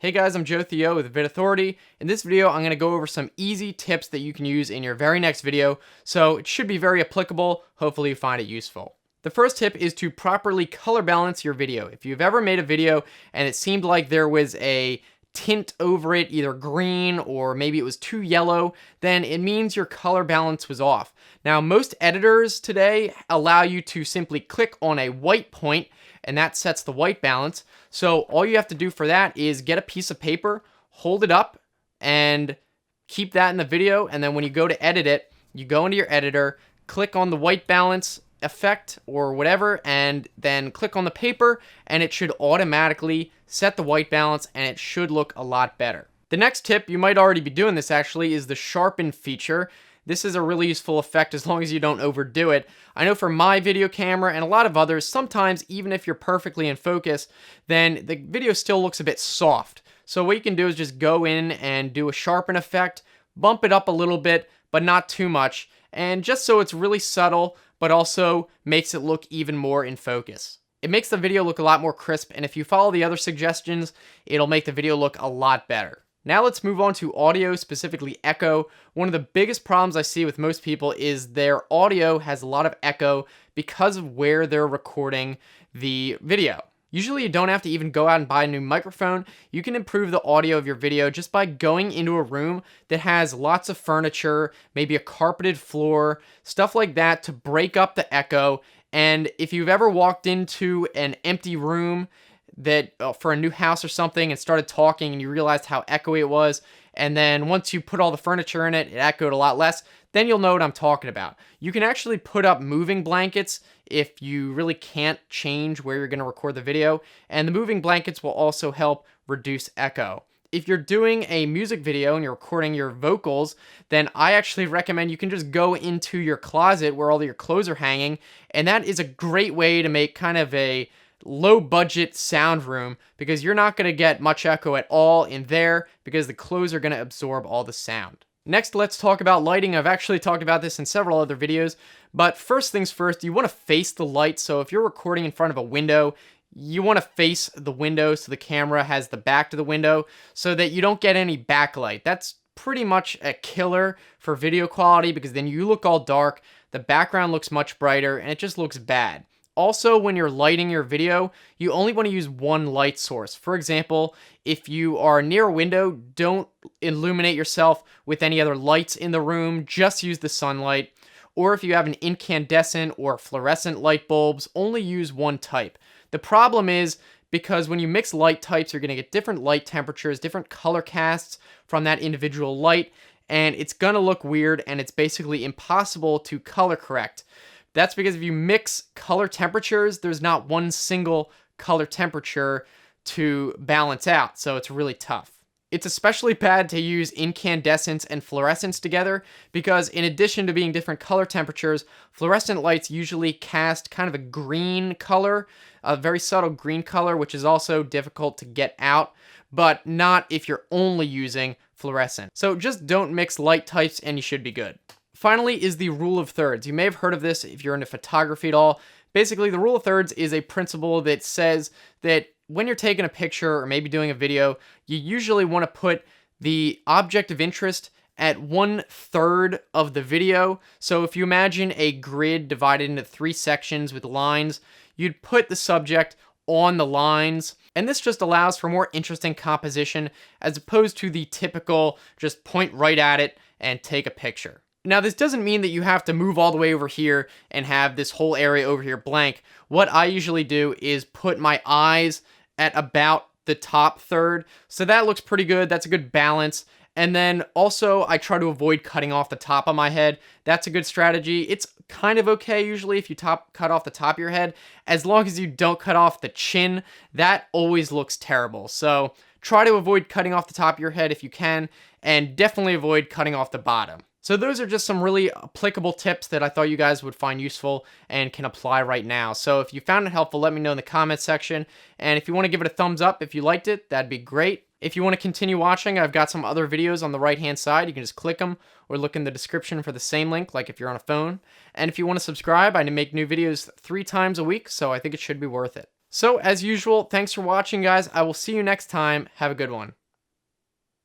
Hey guys, I'm Joe Theo with Vid Authority. In this video, I'm going to go over some easy tips that you can use in your very next video, so it should be very applicable. Hopefully you find it useful. The first tip is to properly color balance your video. If you've ever made a video and it seemed like there was a tint over it, either green or maybe it was too yellow, then it means your color balance was off. Now, most editors today allow you to simply click on a white point and that sets the white balance. So all you have to do for that is get a piece of paper, hold it up, and keep that in the video. And then when you go to edit it, you go into your editor, click on the white balance effect or whatever, and then click on the paper, and it should automatically set the white balance, and it should look a lot better. The next tip, you might already be doing this actually, is the sharpen feature. This is a really useful effect as long as you don't overdo it. I know for my video camera and a lot of others, sometimes even if you're perfectly in focus, then the video still looks a bit soft. So what you can do is just go in and do a sharpen effect, bump it up a little bit, but not too much, and just so it's really subtle, but also makes it look even more in focus. It makes the video look a lot more crisp, and if you follow the other suggestions, it'll make the video look a lot better. Now let's move on to audio, specifically echo. One of the biggest problems I see with most people is their audio has a lot of echo because of where they're recording the video. Usually you don't have to even go out and buy a new microphone. You can improve the audio of your video just by going into a room that has lots of furniture, maybe a carpeted floor, stuff like that to break up the echo. And if you've ever walked into an empty room that for a new house or something and started talking and you realized how echoey it was, and then once you put all the furniture in it, it echoed a lot less, then you'll know what I'm talking about. You can actually put up moving blankets if you really can't change where you're going to record the video, and the moving blankets will also help reduce echo. If you're doing a music video and you're recording your vocals, then I actually recommend you can just go into your closet where all your clothes are hanging, and that is a great way to make kind of a low budget sound room because you're not going to get much echo at all in there because the clothes are going to absorb all the sound. Next, let's talk about lighting. I've actually talked about this in several other videos, but first things first, you want to face the light. So if you're recording in front of a window, you want to face the window so the camera has the back to the window so that you don't get any backlight. That's pretty much a killer for video quality because then you look all dark, the background looks much brighter, and it just looks bad. Also, when you're lighting your video, you only want to use one light source. For example, if you are near a window, don't illuminate yourself with any other lights in the room, just use the sunlight. Or if you have an incandescent or fluorescent light bulbs, only use one type. The problem is because when you mix light types, you're going to get different light temperatures, different color casts from that individual light, and it's going to look weird, and it's basically impossible to color correct. That's because if you mix color temperatures, there's not one single color temperature to balance out, so it's really tough. It's especially bad to use incandescence and fluorescence together because in addition to being different color temperatures, fluorescent lights usually cast kind of a green color, a very subtle green color, which is also difficult to get out, but not if you're only using fluorescent. So just don't mix light types and you should be good. Finally is the rule of thirds. You may have heard of this if you're into photography at all. Basically, the rule of thirds is a principle that says that when you're taking a picture or maybe doing a video, you usually want to put the object of interest at 1/3 of the video. So if you imagine a grid divided into 3 sections with lines, you'd put the subject on the lines. And this just allows for more interesting composition as opposed to the typical just point right at it and take a picture. Now, this doesn't mean that you have to move all the way over here and have this whole area over here blank. What I usually do is put my eyes at about the top third. So that looks pretty good. That's a good balance. And then also I try to avoid cutting off the top of my head. That's a good strategy. It's kind of okay usually if you cut off the top of your head. As long as you don't cut off the chin, that always looks terrible. So try to avoid cutting off the top of your head if you can, and definitely avoid cutting off the bottom. So those are just some really applicable tips that I thought you guys would find useful and can apply right now. So if you found it helpful, let me know in the comments section. And if you want to give it a thumbs up if you liked it, that'd be great. If you want to continue watching, I've got some other videos on the right-hand side. You can just click them or look in the description for the same link, like if you're on a phone. And if you want to subscribe, I make new videos 3 times a week, so I think it should be worth it. So as usual, thanks for watching, guys. I will see you next time. Have a good one.